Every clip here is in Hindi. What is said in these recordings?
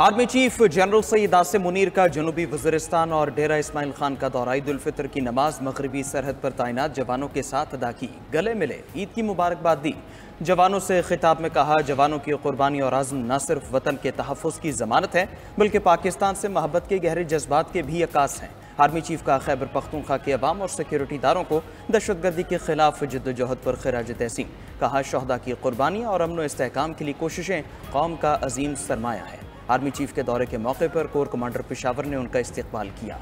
Army chief general Syed Asim Munir का जनूबी वज़ीरिस्तान और डेरा इस्माइल खान का दौरा ईद उल फितर की नमाज मगरिबी सरहद पर तैनात जवानों के साथ अदा की। गले मिले, ईद की मुबारकबाद दी। जवानों से खिताब में कहा, जवानों की कुर्बानी और आज़म न सिर्फ वतन के तहफ़्फ़ुज़ की ज़मानत है बल्कि पाकिस्तान से मोहब्बत के गहरे जज्बात के भी अक्कास हैं। आर्मी चीफ का खैबर पख्तूनख्वा के अवाम और सिक्योरिटी दारों को दहशतगर्दी के खिलाफ जद्दोजहद पर खिराज तहसीन। कहा, शहदा की कुर्बानी और अमन व इस्तेहकाम के लिए कोशिशें कौम का अजीम सरमाया है। आर्मी चीफ के दौरे के मौके पर कोर कमांडर पेशावर ने उनका इस्तकबाल किया।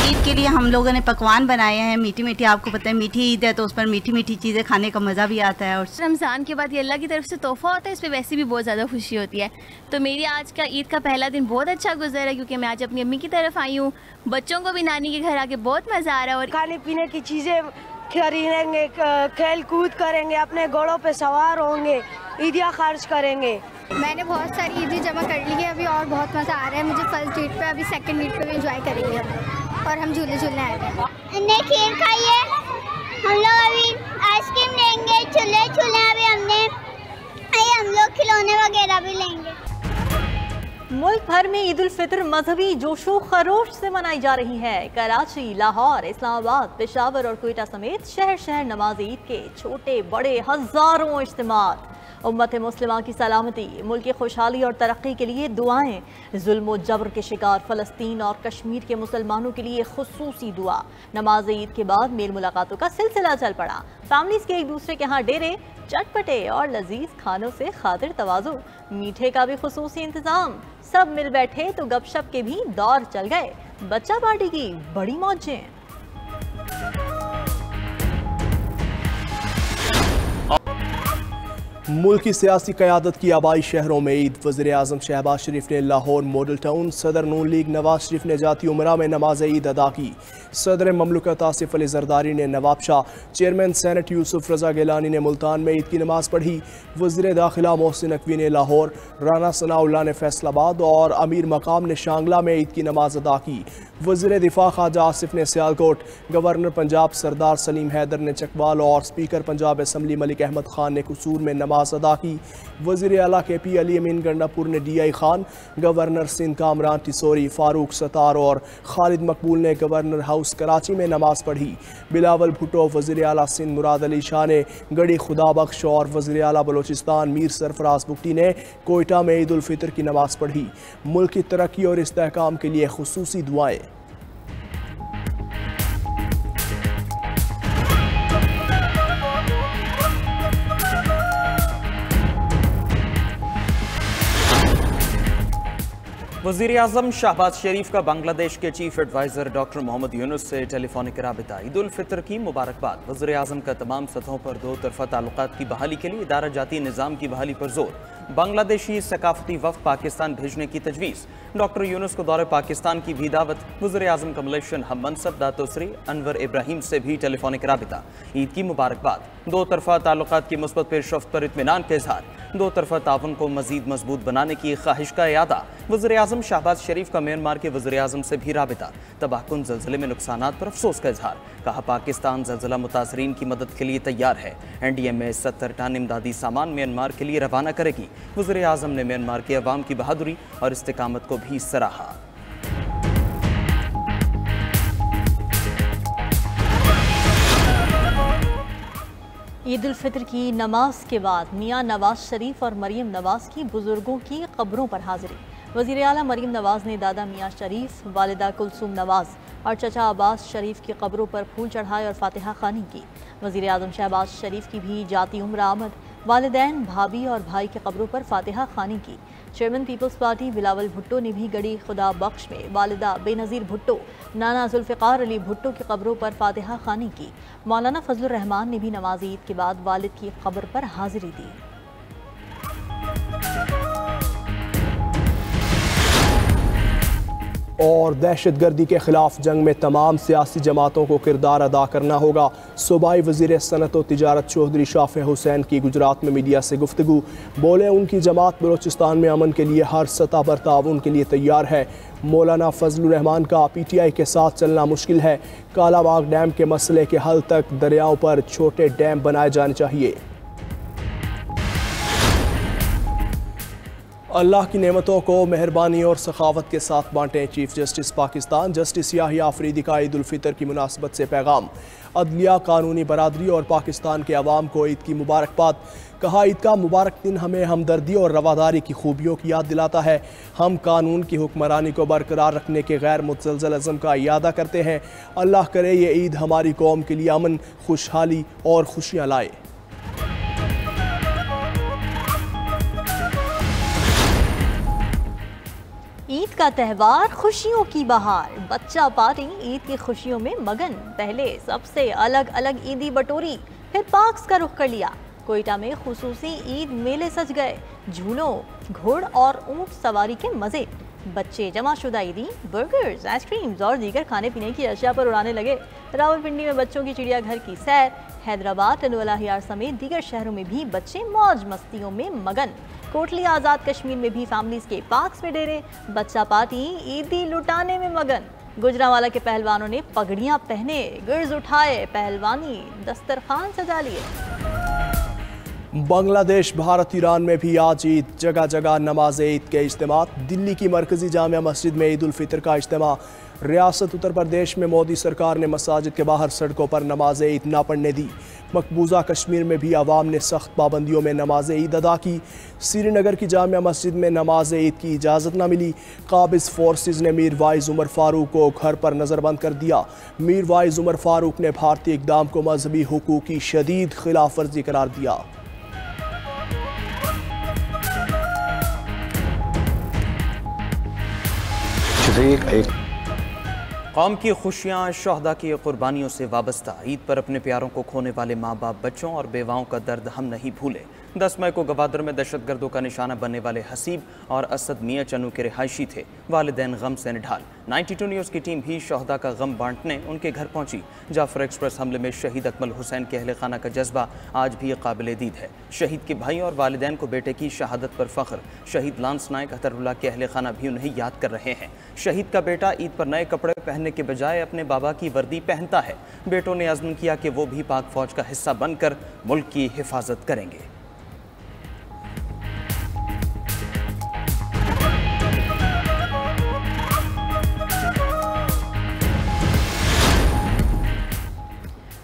ईद के लिए हम लोगों ने पकवान बनाए हैं, मीठी मीठी। आपको पता है मीठी ईद है तो उस पर मीठी मीठी चीज़ें खाने का मज़ा भी आता है। और रमज़ान के बाद ये अल्लाह की तरफ से तोहफा होता है, इस पर वैसे भी बहुत ज़्यादा खुशी होती है। तो मेरी आज का ईद का पहला दिन बहुत अच्छा गुजरा है क्योंकि मैं आज अपनी अम्मी की तरफ आई हूँ। बच्चों को भी नानी के घर आके बहुत मज़ा आ रहा है और खाने पीने की चीज़ें खरीदेंगे, खेल कूद करेंगे, अपने घोड़ों पे सवार होंगे, ईदियाँ खर्च करेंगे। मैंने बहुत सारी ईदी जमा कर ली है अभी और बहुत मज़ा आ रहा है मुझे फर्स्ट ईद पे। अभी सेकंड ईद पे भी एंजॉय करेंगे और हम झूले झूलने आए हैं। हमने खीर खाई है, हम लोग अभी आइसक्रीम लेंगे, झूले झूले अभी हम लोग खिलौने वगैरह भी लेंगे। मुल्क भर में ईद उल फितर मजहबी जोशो खरोश से मनाई जा रही है। कराची, लाहौर, इस्लामाबाद, पेशावर और कोयटा समेत शहर शहर नमाज ईद के छोटे बड़े हजारों इज्तिमात। उम्मत मुस्लिमा की सलामती, मुल्क की खुशहाली और तरक्की के लिए दुआएं। जुल्म जबर के शिकार फ़लस्तीन और कश्मीर के मुसलमानों के लिए खुसूसी दुआ। नमाज ईद के बाद मेल मुलाकातों का सिलसिला चल पड़ा। फैमिलीज के एक दूसरे के यहाँ डेरे, चटपटे और लजीज खानों से खातिर तवाज़ु, मीठे का भी खुसूसी इंतज़ाम। सब मिल बैठे तो गपशप के भी दौर चल गए। बच्चा पार्टी की बड़ी मौजें। मुल्क की सियासी क़यादत की आबाई शहरों में ईद। वज़ीर आज़म शहबाज शरीफ ने लाहौर मॉडल टाउन, सदर नून लीग नवाज शरीफ ने जाती उमरा में नमाज ईद अदा की। सदर ममलकत आसिफ अली जरदारी ने नवाबशाह, चेयरमैन सेनेट यूसुफ रजा गिलानी ने मुल्तान में ईद की नमाज पढ़ी। वज़ीर दाखिला मोहसिन नकवी ने लाहौर, राना सनाउल्लाह ने फैसलाबाद और अमीर मकाम ने शांगला में ईद की नमाज अदा की। वज़ीर दिफा ख्वाजा आसिफ ने सियालकोट, गवर्नर पंजाब सरदार सलीम हैदर ने चकवाल और स्पीकर पंजाब असम्बली मलिक अहमद खान ने कसूर में नमाज अदा की। वज़ीर आला KP अली अमीन गंडापुर ने DI खान, गवर्नर सिंध कामरान टिसोरी, फारूक सतार और खालिद मकबूल ने गवर्नर हाउस कराची में नमाज पढ़ी। बिलावल भुट्टो, वज़ीर आला सिंध मुराद अली शाह ने गढ़ी खुदा बख्श और वज़ीर आला बलोचिस्तान मीर सरफराज बुगटी ने कोयटा में ईद उल फितर की नमाज पढ़ी। मुल्क की तरक्की और इस्तेहकाम के लिए खुसूसी दुआएं। वज़ीर आज़म शहबाज शरीफ का बांग्लादेश के chief adviser doctor Mohammad Yunus से टेलीफोनिक राबिता। ईद उल फितर की मुबारकबाद। वज़ीर आज़म का तमाम सतहों पर दो तरफ़ा ताल्लुकात की बहाली के लिए इदारा जाती निज़ाम की बहाली पर जोर। बांग्लादेशी सकाफती वफ़द पाकिस्तान भेजने की तजवीज़। डॉक्टर यूनुस को दौरे पाकिस्तान की भी दावत। वज़ीर आज़म का मलेशियन हम मनसब दातोसरी अनवर इब्राहिम से भी टेलीफोनिक राबिता। ईद की मुबारकबाद। दो तरफ़ा ताल्लुकात की मुस्बत पेशरफ्त पर इत्मीनान का इज़हार। दो तरफ़ा ताउन को मज़ीद मजबूत बनाने की ख्वाहिश का इरादा। वज़ीर आज़म शहबाज शरीफ का म्यांमार के वज़ीर आज़म से भी राबिता। तबाहकुन ज़लज़ले में नुकसानात पर अफसोस का इजहार। कहा, पाकिस्तान ज़लज़ला मुतासरीन की मदद के लिए तैयार है। NDMA 70 टन इमदादी सामान म्यांमार के लिए रवाना करेगी। वज़ीर आज़म ने म्यांमार के अवाम की बहादुरी और इस्तिकामत को भी सराहा। ईद उल फितर की नमाज के बाद मियाँ नवाज शरीफ और मरीम नवाज की बुजुर्गों की कब्रों पर हाजिरी। वज़ीर आला मरीम नवाज ने दादा मियाँ शरीफ, वालिदा कुलसूम नवाज और चचा अब्बास शरीफ की कब्रों पर फूल चढ़ाए और फातिहा खानी की। वज़ीर आज़म शहबाज शरीफ की भी जाती उम्र आमद। वालिदैन, भाभी और भाई की कब्रों पर फातिहा खानी की। चेयरमैन पीपल्स पार्टी बिलावल भुट्टो ने भी गढ़ी खुदा बख्श में वालिदा बेनज़ीर भुट्टो, नाना जुल्फ़िकार अली भुट्टो की कब्रों पर फातिहा खानी की। मौलाना फजलुर रहमान ने भी नमाज ईद के बाद वालिद की कब्र पर हाजिरी दी। और दहशतगर्दी के खिलाफ जंग में तमाम सियासी जमातों को किरदार अदा करना होगा। सूबाई वज़ीर सनत व तिजारत चौधरी शाफ़े हुसैन की गुजरात में मीडिया से गुफ्तगू। बोले, उनकी जमात बलोचिस्तान में अमन के लिए हर सतह पर ताउन के लिए तैयार है। मौलाना फजलुर रहमान का PTI के साथ चलना मुश्किल है। कालाबाग डैम के मसले के हल तक दरियाओं पर छोटे डैम बनाए जाने चाहिए। अल्लाह की नेमतों को मेहरबानी और सखावत के साथ बांटें। Chief justice Pakistan justice Yahya Afridi का ईद उल फितर की मुनासबत से पैगाम। अदलिया, कानूनी बरादरी और पाकिस्तान के अवाम को ईद की मुबारकबाद। कहा, ईद का मुबारक दिन हमें हमदर्दी और रवादारी की खूबियों की याद दिलाता है। हम कानून की हुक्मरानी को बरकरार रखने के गैर मुतज़लज़ल अज़म का इयादा करते हैं। अल्लाह करे ये ईद हमारी कौम के लिए अमन, खुशहाली और खुशियाँ लाए। ईद का त्यौहार, खुशियों की बहार। बच्चा पार्टी ईद की खुशियों में मगन। पहले सबसे अलग अलग ईदी बटोरी, फिर पार्क्स का रुख कर लिया। कोयटा में खुसूसी ईद मेले सज गए। झूलों, घोड़ और ऊंट सवारी के मजे। बच्चे जमाशुदा ईदी बर्गर्स, आइसक्रीम्स और दीगर खाने पीने की अशिया पर उड़ाने लगे। रावलपिंडी में बच्चों की चिड़ियाघर की सैर। हैदराबाद, टंडवाला हियार समेत दीगर शहरों में भी बच्चे मौज मस्तियों में मगन। कोटली आज़ाद कश्मीर में भी फैमिलीज के पार्क्स में डेरे। बच्चा पार्टी ईदी लुटाने में मगन। गुजरांवाला के पहलवानों ने पगड़ियां पहने, गिर्ज उठाए, पहलवानी दस्तरखान सजा लिए। बांग्लादेश, भारत, ईरान में भी आज ईद। जगह जगह नमाज ईद के इज्तिमा। दिल्ली की मरकजी जामिया मस्जिद में ईद उल फितर का इज्तिमा। रियासत उत्तर प्रदेश में मोदी सरकार ने मसाजिद के बाहर सड़कों पर नमाज ईद ना पढ़ने दी। मकबूजा कश्मीर में भी आवाम ने सख्त पाबंदियों में नमाज ईद अदा की। श्रीनगर की जामिया मस्जिद में नमाज ईद की इजाज़त न मिली। काबिज फोर्सेज ने मीर वाइज उमर फारूक को घर पर नज़रबंद कर दिया। मीर वाइज उमर फारूक ने भारतीय इक़दाम को मजहबी हुकूक की शदीद खिलाफ वर्जी करार दिया। कौम की खुशियाँ शहदा की कुर्बानियों से वाबस्ता। ईद पर अपने प्यारों को खोने वाले माँ बाप, बच्चों और बेवाओं का दर्द हम नहीं भूले। 10 मई को गवादर में दहशतगर्दों का निशाना बनने वाले हसीब और असद मियाँ चन्नू के रिहायशी थे। वालिदैन गम से निढाल। 92 न्यूज़ की टीम भी शहदा का गम बांटने उनके घर पहुंची। जाफर एक्सप्रेस हमले में शहीद अकमल हुसैन के अहले खाना का जज्बा आज भी काबिल दीद है। शहीद के भाई और वालिदैन को बेटे की शहादत पर फख्र। शहीद लांस नायक अतरुल्लाह के अहले खाना भी उन्हें याद कर रहे हैं। शहीद का बेटा ईद पर नए कपड़े पहनने के बजाय अपने बाबा की वर्दी पहनता है। बेटों ने अज़्म किया कि वो भी पाक फौज का हिस्सा बनकर मुल्क की हिफाजत करेंगे।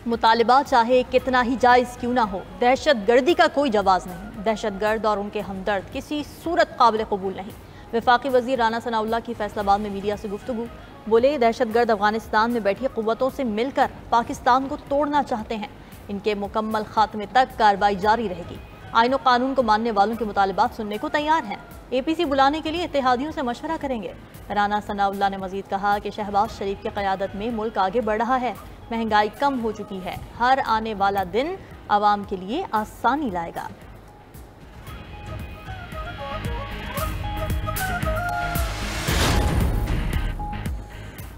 मुतालिबा चाहे कितना ही जायज़ क्यों ना हो, दहशत गर्दी का कोई जवाज़ नहीं। दहशत गर्द और उनके हमदर्द किसी सूरत काबिल कबूल नहीं। वफाकी वज़ीर राना सनाउल्लाह की फैसलाबाद में मीडिया से गुफ्तगू। बोले, दहशत गर्द अफगानिस्तान में बैठी क़ुव्वतों से मिलकर पाकिस्तान को तोड़ना चाहते हैं। इनके मुकम्मल खात्मे तक कार्रवाई जारी रहेगी। आईन और कानून को मानने वालों के मुतालिबात सुनने को तैयार हैं। APC बुलाने के लिए इत्तेहादियों से मशवरा करेंगे। राना सनाउल्लाह ने मजीद कहा कि शहबाज शरीफ की क़यादत में मुल्क आगे बढ़ रहा है। महंगाई कम हो चुकी है। हर आने वाला दिन आवाम के लिए आसानी लाएगा।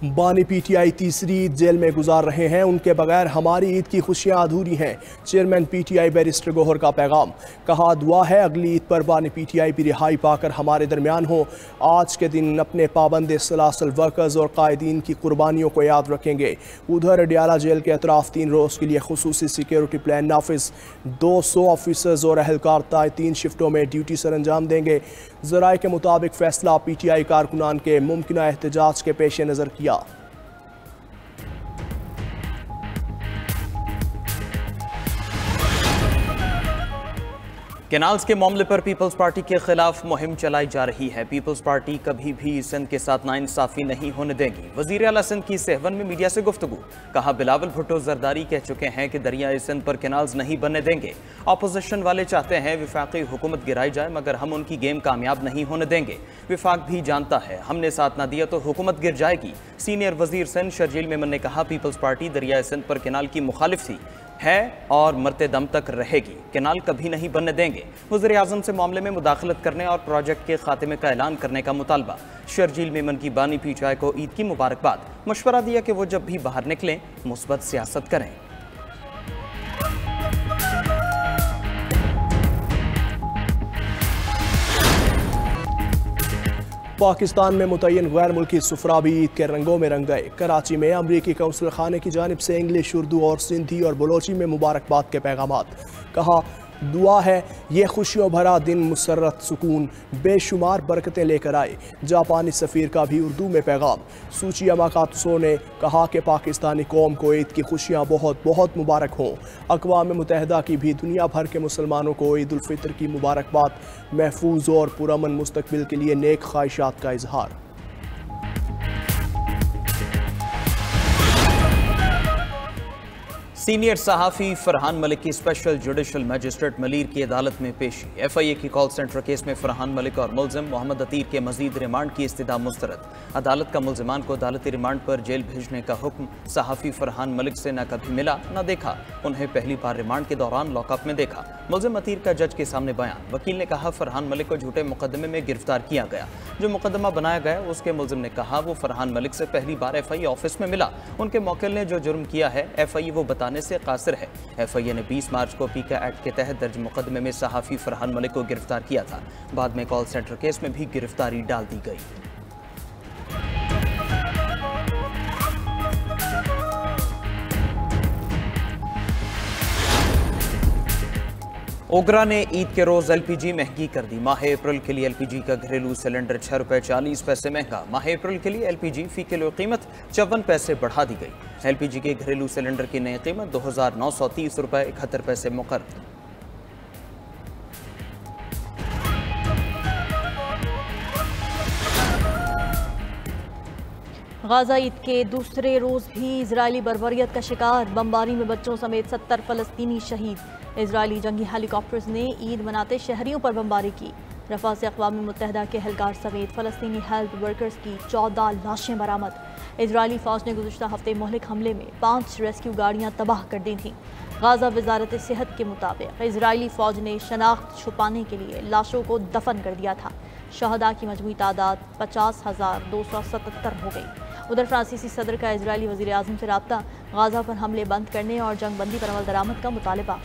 बानी PTI तीसरी ईद जेल में गुजार रहे हैं। उनके बगैर हमारी ईद की खुशियां अधूरी हैं। चेयरमैन PTI बैरिस्टर गौहर का पैगाम। कहा, दुआ है अगली ईद पर बानी PTI भी रिहाई पाकर हमारे दरमियान हो। आज के दिन अपने पाबंद सलासल वर्कर्स और कायदीन की कुर्बानियों को याद रखेंगे। उधर अडियाला जेल के अतराफ 3 रोज़ के लिए खुसूसी सिक्योरिटी प्लान नाफिज। 200 ऑफिसर्स और अहलकार 3 शिफ्टों में ड्यूटी सर अंजाम देंगे। ज़राए के मुताबिक फैसला PTI कारकुनान के मुमकिना एहतजाज के पेश नज़र किया। केनाल्स के मामले पर पीपल्स पार्टी के खिलाफ मुहिम चलाई जा रही है। पीपल्स पार्टी कभी भी सिंध के साथ नाइंसाफी नहीं होने देगी। वजीर आला सिंध की सेहवन में मीडिया से गुफ्तगू। कहा, बिलावल भुट्टो जरदारी कह चुके हैं कि दरियाए सिंध पर केनाल्स नहीं बनने देंगे। अपोजिशन वाले चाहते हैं विफाकी हुकूमत गिराई जाए, मगर हम उनकी गेम कामयाब नहीं होने देंगे। विफाक भी जानता है हमने साथ ना दिया तो हुकूमत गिर जाएगी। सीनियर वजीर सिंध शर्जील मेमन ने कहा, पीपल्स पार्टी दरियाए सिंध पर केनाल की मुखालिफ थी, है और मरते दम तक रहेगी। केनाल कभी नहीं बनने देंगे। वज़ीर आज़म से मामले में मुदाखलत करने और प्रोजेक्ट के खात्मे का ऐलान करने का मुतालबा। शर्जील मेमन की बानी PTI को ईद की मुबारकबाद। मशवरा दिया कि वो जब भी बाहर निकलें मुस्बत सियासत करें। पाकिस्तान में मुतय्यन गैर मुल्की सुफरा भी ईद के रंगों में रंग गए। कराची में अमरीकी कौंसल खाने की जानिब से इंग्लिश, उर्दू और सिंधी और बलोची में मुबारकबाद के पैगामात। कहा, दुआ है ये खुशियों भरा दिन मुसर्रत सुकून बेशुमार बरकतें लेकर आए। जापानी सफ़ीर का भी उर्दू में पैगाम। सूची अमाकातसो ने कहा कि पाकिस्तानी कौम को ईद की खुशियाँ बहुत बहुत मुबारक हों। अक़वाम मुत्तहिदा की भी दुनिया भर के मुसलमानों को ईद उल फितर की मुबारकबाद। महफूज और पुरअमन मुस्तकबिल के लिए नेक ख्वाहिशात का इजहार। सीनियर सहाफ़ी फरहान मलिक की स्पेशल जुडिशल मजिस्ट्रेट मलीर की अदालत में पेशी। FIA की कॉल सेंटर केस में फरहान मलिक और मुलजिम मोहम्मद अतीर के मजीद रिमांड की इस्तदा मुस्तरद। अदालत का मुलजिमान को अदालती रिमांड पर जेल भेजने का हुक्म। सहाफ़ी फरहान मलिक से न कभी मिला न देखा, उन्हें पहली बार रिमांड के दौरान लॉकअप में देखा। मुलजिम अतीर का जज के सामने बयान। वकील ने कहा फरहान मलिक को झूठे मुकदमे में गिरफ्तार किया गया। जो मुकदमा बनाया गया उसके मुलजिम ने कहा वो फरहान मलिक से पहली बार FIA ऑफिस में मिला। उनके मौकिल ने जो जुर्म किया है FIA वो बताने से कासिर है। FIA ने 20 मार्च को पीका एक्ट के तहत दर्ज मुकदमे में सहाफ़ी फरहान मलिक को गिरफ्तार किया था। बाद में कॉल सेंटर केस में भी गिरफ्तारी डाल दी गई। ओगरा ने ईद के रोज़ LPG महंगी कर दी। माह अप्रैल के लिए LPG का घरेलू सिलेंडर 6 रुपये 40 पैसे महंगा। माह अप्रैल के लिए LPG फी किलो कीमत 54 पैसे बढ़ा दी गई। LPG के घरेलू सिलेंडर की नई कीमत 2930 रुपये 71 पैसे मुकर्रर। गाज़ा ईद के दूसरे रोज़ भी इजरायली बर्बरियत का शिकार। बमबारी में बच्चों समेत 70 फ़लस्तीनी शहीद। इजरायली जंगी हेलीकॉप्टर्स ने ईद मनाते शहरियों पर बमबारी की। रफ़ा से अक़वाम मुत्तहिदा के एहलकार समेत फ़लस्तीनी हेल्थ वर्कर्स की 14 लाशें बरामद। इजरायली फ़ौज ने गुज़श्ता हफ्ते मोहलिक हमले में 5 रेस्क्यू गाड़ियाँ तबाह कर दी थीं। गाज़ा वज़ारत सेहत के मुताबिक इजरायली फ़ौज ने शनाख्त छुपाने के लिए लाशों को दफन कर दिया था। शहदा की मजमूई तादाद 50,277 हो गई। उधर फ्रांसीसी सदर का इजरायली वज़ीर आज़म से रब्ता। गाज़ा पर हमले बंद करने और जंग बंदी पर अमल दरामद का मुतालबा।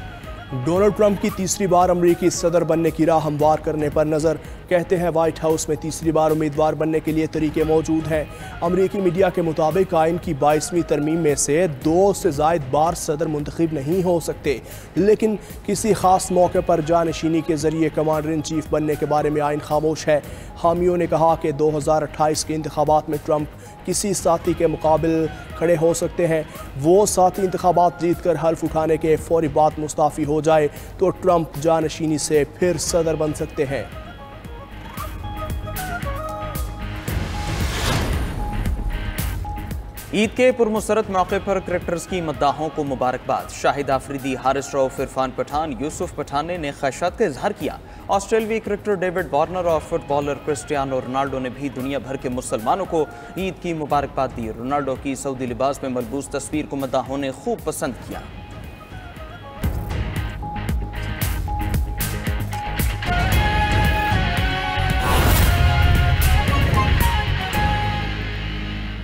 डोनाल्ड ट्रंप की तीसरी बार अमरीकी सदर बनने की राह हमवार करने पर नज़र। कहते हैं वाइट हाउस में तीसरी बार उम्मीदवार बनने के लिए तरीके मौजूद हैं। अमरीकी मीडिया के मुताबिक आइन की 22वीं तरमीम में से 2 से ज़ायद बार सदर मुंतखब नहीं हो सकते, लेकिन किसी ख़ास मौके पर जानशीनी के ज़रिए कमांडर इन चीफ बनने के बारे में आइन खामोश है। हामियों ने कहा कि 2028 के इंतखाबात में ट्रंप किसी साथी के मुकाबिल खड़े हो सकते हैं। वो साथी इंतखाबात जीत कर हल्फ उठाने के फौरी बाद मुस्ताफ़ी हो जाए तो ट्रंप जानशीनी से फिर सदर बन सकते हैं। ईद के पुरमसरत मौके पर क्रिकेटर्स की मद्दाहों को मुबारकबाद। शाहिद आफरीदी, हारिस रऊफ, इरफान पठान, यूसुफ पठान ने ख्वाहिशात का इजहार किया। ऑस्ट्रेलियाई क्रिकेटर डेविड वार्नर और फुटबॉलर क्रिस्टियानो रोनाल्डो ने भी दुनिया भर के मुसलमानों को ईद की मुबारकबाद दी। रोनाल्डो की सऊदी लिबास में मलबूस तस्वीर को मद्दाहों ने खूब पसंद किया।